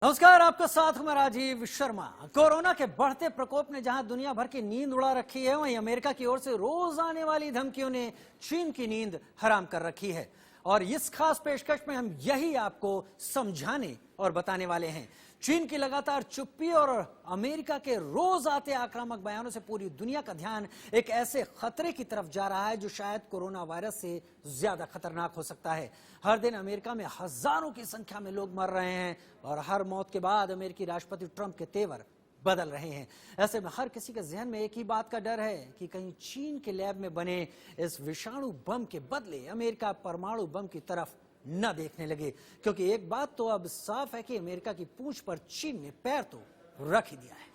नमस्कार, आपका साथ हूं मैं राजीव शर्मा। कोरोना के बढ़ते प्रकोप ने जहां दुनिया भर की नींद उड़ा रखी है, वहीं अमेरिका की ओर से रोज आने वाली धमकियों ने चीन की नींद हराम कर रखी है। और इस खास पेशकश में हम यही आपको समझाने और बताने वाले हैं। चीन की लगातार चुप्पी और अमेरिका के रोज आते आक्रामक बयानों से पूरी दुनिया का ध्यान एक ऐसे खतरे की तरफ जा रहा है जो शायद कोरोना वायरस से ज्यादा खतरनाक हो सकता है। हर दिन अमेरिका में हजारों की संख्या में लोग मर रहे हैं और हर मौत के बाद अमेरिकी राष्ट्रपति ट्रंप के तेवर बदल रहे हैं। ऐसे में हर किसी के जहन में एक ही बात का डर है कि कहीं चीन के लैब में बने इस विषाणु बम के बदले अमेरिका परमाणु बम की तरफ न देखने लगे, क्योंकि एक बात तो अब साफ है कि अमेरिका की पूंछ पर चीन ने पैर तो रख ही दिया है।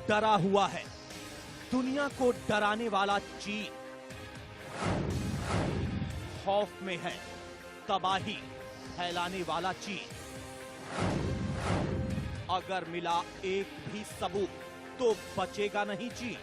डरा हुआ है दुनिया को डराने वाला चीन, खौफ में है तबाही फैलाने वाला चीन। अगर मिला एक भी सबूत तो बचेगा नहीं चीन।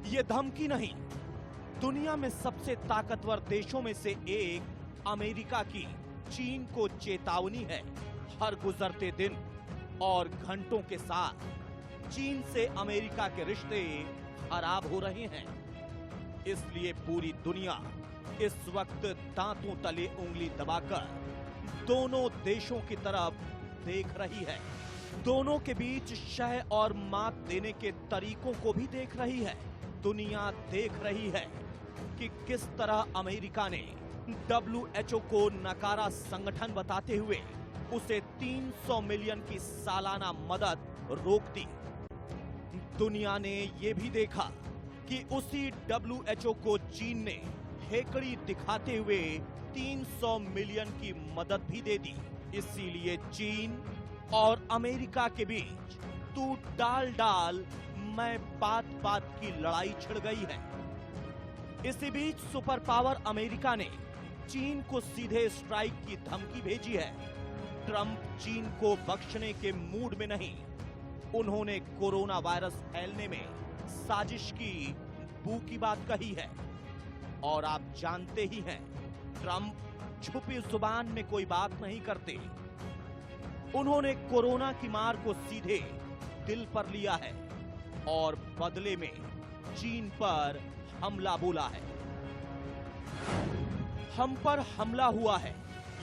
ये धमकी नहीं, दुनिया में सबसे ताकतवर देशों में से एक अमेरिका की चीन को चेतावनी है। हर गुजरते दिन और घंटों के साथ चीन से अमेरिका के रिश्ते खराब हो रहे हैं। इसलिए पूरी दुनिया इस वक्त दांतों तले उंगली दबाकर दोनों देशों की तरफ देख रही है। दोनों के बीच शह और मात देने के तरीकों को भी देख रही है। दुनिया देख रही है कि किस तरह अमेरिका ने WHO को नकारा संगठन बताते हुए उसे 300 मिलियन की सालाना मदद रोक दी। दुनिया ने यह भी देखा कि उसी WHO को चीन ने हेकड़ी दिखाते हुए 300 मिलियन की मदद भी दे दी। इसीलिए चीन और अमेरिका के बीच तू डाल मैं बात की लड़ाई छिड़ गई है। इसी बीच सुपर पावर अमेरिका ने चीन को सीधे स्ट्राइक की धमकी भेजी है। ट्रंप चीन को बख्शने के मूड में नहीं। उन्होंने कोरोना वायरस फैलने में साजिश की बू की बात कही है। और आप जानते ही हैं, ट्रंप छुपी जुबान में कोई बात नहीं करते। उन्होंने कोरोना की मार को सीधे दिल पर लिया है और बदले में चीन पर हमला बोला है। हम पर हमला हुआ है,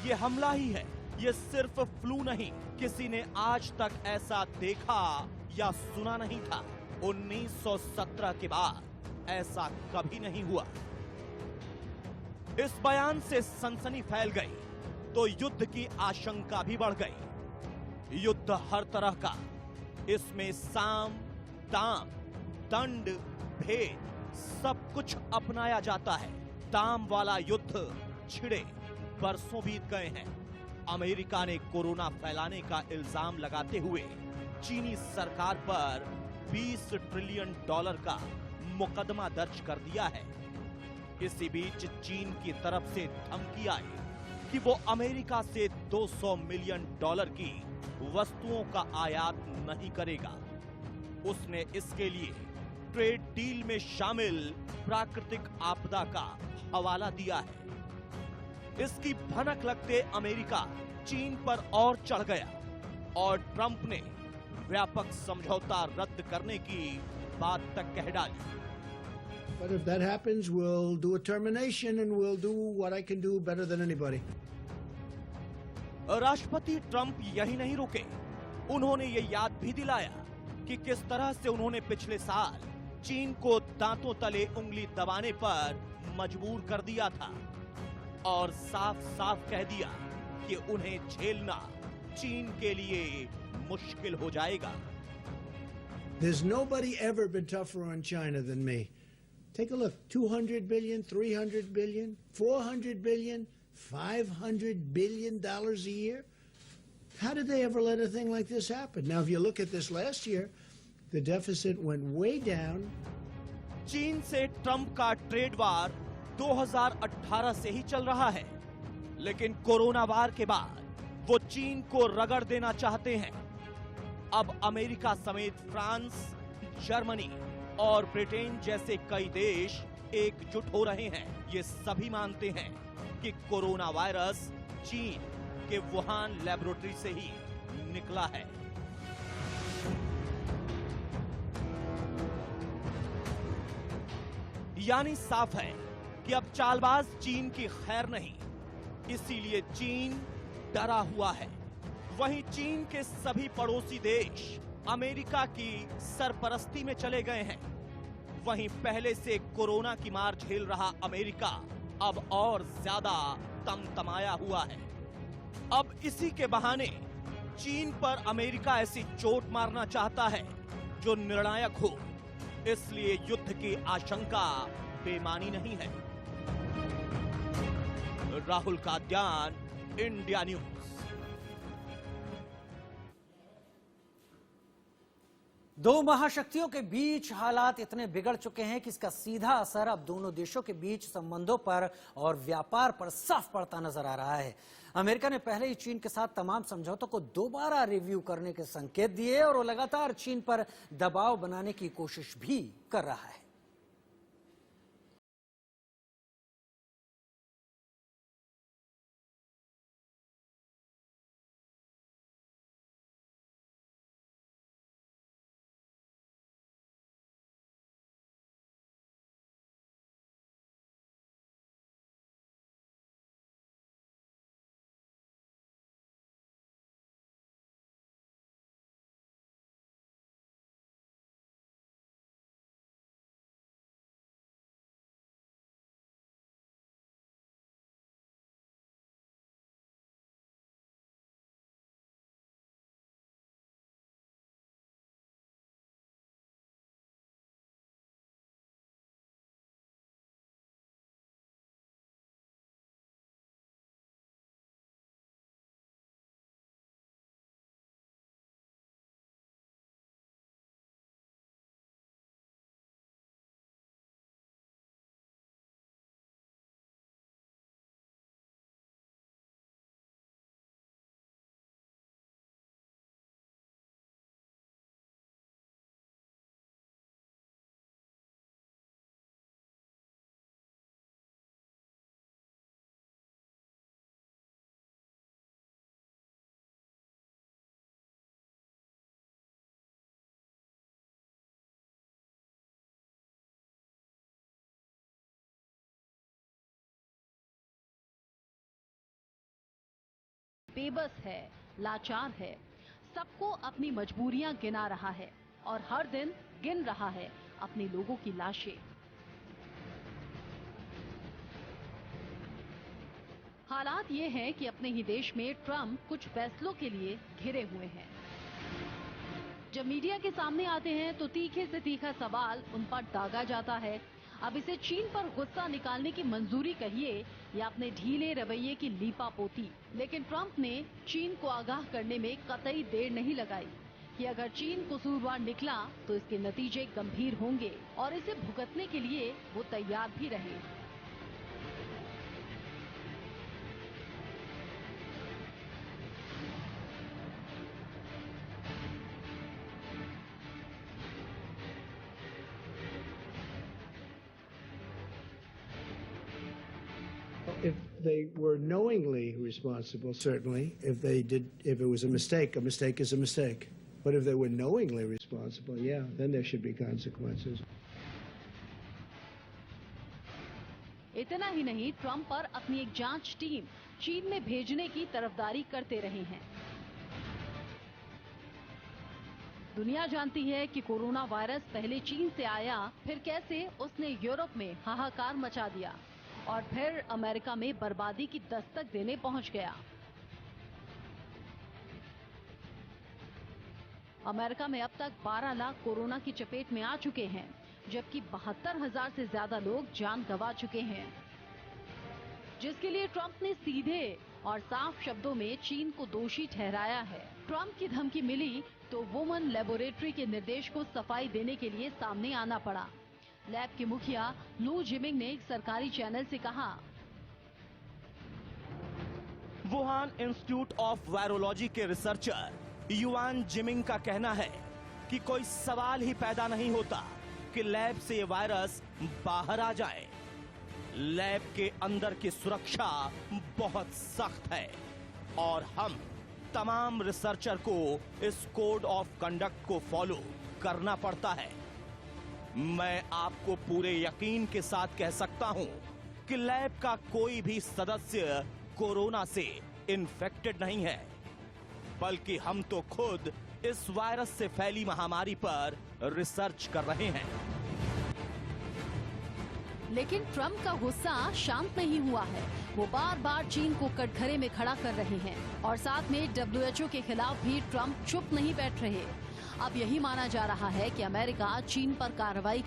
ये हमला ही है। ये सिर्फ फ्लू नहीं, किसी ने आज तक ऐसा देखा या सुना नहीं था। 1917 के बाद ऐसा कभी नहीं हुआ। इस बयान से सनसनी फैल गई तो युद्ध की आशंका भी बढ़ गई। युद्ध हर तरह का, इसमें साम दाम दंड भेद सब कुछ अपनाया जाता है। दाम वाला युद्ध छिड़े बरसों बीत गए हैं। अमेरिका ने कोरोना फैलाने का इल्जाम लगाते हुए चीनी सरकार पर $20 ट्रिलियन का मुकदमा दर्ज कर दिया है। इसी बीच चीन की तरफ से धमकी आई कि वो अमेरिका से $200 मिलियन की वस्तुओं का आयात नहीं करेगा। उसने इसके लिए ट्रेड डील में शामिल प्राकृतिक आपदा का हवाला दिया है। इसकी भनक लगते अमेरिका चीन पर और चढ़ गया और ट्रंप ने व्यापक समझौता रद्द करने की बात तक कह डाली। But if that happens, we'll do a termination and we'll do what I can do better than anybody. राष्ट्रपति ट्रंप यही नहीं रुके, उन्होंने ये याद भी दिलाया कि किस तरह से उन्होंने पिछले साल चीन को दांतों तले उंगली दबाने पर मजबूर कर दिया था और साफ साफ कह दिया कि उन्हें झेलना चीन के लिए मुश्किल हो जाएगा। There's nobody ever been tougher on China than me. Take a look, 200 billion, 300 billion, 400 billion, $500 billion a year. How did they ever let a thing like this happen? Now, if you look at this last year, the deficit went way down. चीन से Trump का trade war 2018 से ही चल रहा है, लेकिन corona वार के बाद वो चीन को रगड़ देना चाहते हैं। अब अमेरिका समेत फ्रांस, जर्मनी और ब्रिटेन जैसे कई देश एकजुट हो रहे हैं। ये सभी मानते हैं कि कोरोना वायरस चीन के वुहान लैबोरेटरी से ही निकला है। यानी साफ है कि अब चालबाज चीन की खैर नहीं, इसीलिए चीन डरा हुआ है। वहीं चीन के सभी पड़ोसी देश अमेरिका की सरपरस्ती में चले गए हैं। वहीं पहले से कोरोना की मार झेल रहा अमेरिका अब और ज्यादा तमतमाया हुआ है। अब इसी के बहाने चीन पर अमेरिका ऐसी चोट मारना चाहता है जो निर्णायक हो, इसलिए युद्ध की आशंका बेमानी नहीं है। Rahul Kadyan, India news. दो महाशक्तियों के बीच हालात इतने बिगड़ चुके हैं कि इसका सीधा असर अब दोनों देशों के बीच संबंधों पर और व्यापार पर साफ पड़ता नजर आ रहा है। अमेरिका ने पहले ही चीन के साथ तमाम समझौतों को दोबारा रिव्यू करने के संकेत दिए और वो लगातार चीन पर दबाव बनाने की कोशिश भी कर रहा है। बेबस है, लाचार है, सबको अपनी मजबूरियां गिना रहा है और हर दिन गिन रहा है अपने लोगों की लाशें। हालात ये हैं कि अपने ही देश में ट्रंप कुछ फैसलों के लिए घिरे हुए हैं। जब मीडिया के सामने आते हैं तो तीखे से तीखा सवाल उन पर दागा जाता है। अब इसे चीन पर गुस्सा निकालने की मंजूरी कहिए या अपने ढीले रवैये की लीपापोती, लेकिन ट्रंप ने चीन को आगाह करने में कतई देर नहीं लगाई कि अगर चीन कसूरवार निकला तो इसके नतीजे गंभीर होंगे और इसे भुगतने के लिए वो तैयार भी रहे। If they were knowingly responsible, certainly. If it was a mistake is a mistake. But if they were knowingly responsible, yeah, then there should be consequences. इतना ही नहीं, ट्रंप पर अपनी एक जांच टीम चीन में भेजने की तरफदारी करते रहे हैं। दुनिया जानती है कि कोरोना वायरस पहले चीन से आया, फिर कैसे उसने यूरोप में हाहाकार मचा दिया और फिर अमेरिका में बर्बादी की दस्तक देने पहुंच गया। अमेरिका में अब तक 12 लाख कोरोना की चपेट में आ चुके हैं, जबकि 72,000 से ज्यादा लोग जान गंवा चुके हैं, जिसके लिए ट्रंप ने सीधे और साफ शब्दों में चीन को दोषी ठहराया है। ट्रंप की धमकी मिली तो वुमन लेबोरेटरी के निर्देश को सफाई देने के लिए सामने आना पड़ा। लैब के मुखिया लू जिमिंग ने एक सरकारी चैनल से कहा, वुहान इंस्टीट्यूट ऑफ वायरोलॉजी के रिसर्चर युआन जिमिंग का कहना है कि कोई सवाल ही पैदा नहीं होता कि लैब से ये वायरस बाहर आ जाए। लैब के अंदर की सुरक्षा बहुत सख्त है और हम तमाम रिसर्चर को इस कोड ऑफ कंडक्ट को फॉलो करना पड़ता है। मैं आपको पूरे यकीन के साथ कह सकता हूं कि लैब का कोई भी सदस्य कोरोना से इन्फेक्टेड नहीं है, बल्कि हम तो खुद इस वायरस से फैली महामारी पर रिसर्च कर रहे हैं। लेकिन ट्रंप का गुस्सा शांत नहीं हुआ है। वो बार बार चीन को कटघरे में खड़ा कर रहे हैं और साथ में WHO के खिलाफ भी ट्रंप चुप नहीं बैठ रहे। अब यही माना जा रहा है कि अमेरिका चीन पर कार्रवाई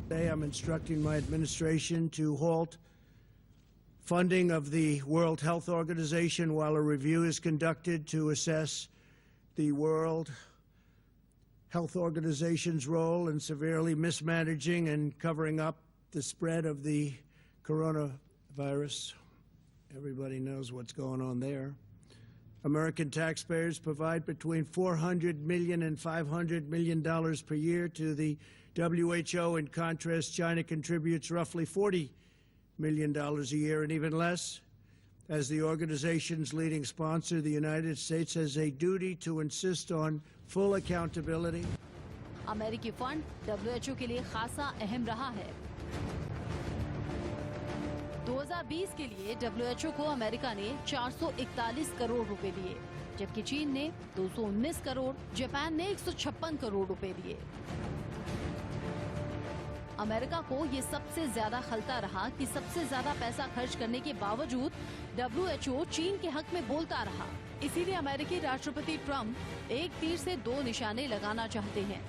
Today, I'm instructing my administration to halt funding of the World Health Organization while a review is conducted to assess the World Health Organization's role in severely mismanaging and covering up the spread of the coronavirus. Everybody knows what's going on there. American taxpayers provide between $400 million and $500 million per year to the WHO. In contrast, China contributes roughly $40 million a year, and even less. As the organization's leading sponsor, the United States has a duty to insist on full accountability. अमेरिकी fund WHO के लिए खासा अहम रहा है। 2020 के लिए WHO को अमेरिका ने 441 करोड़ रुपए दिए, जबकि चीन ने 219 करोड़, जापान ने 156 करोड़ रुपए दिए। अमेरिका को ये सबसे ज्यादा खलता रहा कि सबसे ज्यादा पैसा खर्च करने के बावजूद WHO चीन के हक में बोलता रहा। इसीलिए अमेरिकी राष्ट्रपति ट्रंप एक तीर से दो निशाने लगाना चाहते हैं।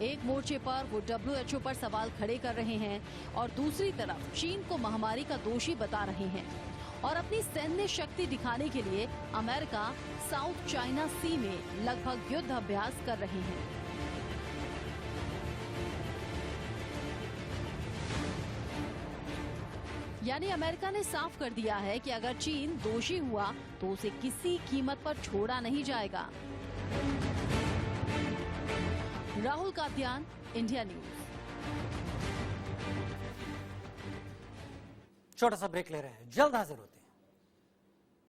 एक मोर्चे पर वो WHO पर सवाल खड़े कर रहे हैं और दूसरी तरफ चीन को महामारी का दोषी बता रहे हैं और अपनी सैन्य शक्ति दिखाने के लिए अमेरिका साउथ चाइना सी में लगभग युद्ध अभ्यास कर रहे हैं। यानी अमेरिका ने साफ कर दिया है कि अगर चीन दोषी हुआ तो उसे किसी कीमत पर छोड़ा नहीं जाएगा। Rahul Katyan, India news. छोटा सा ब्रेक ले रहे हैं, जल्द हाजिर होते हैं।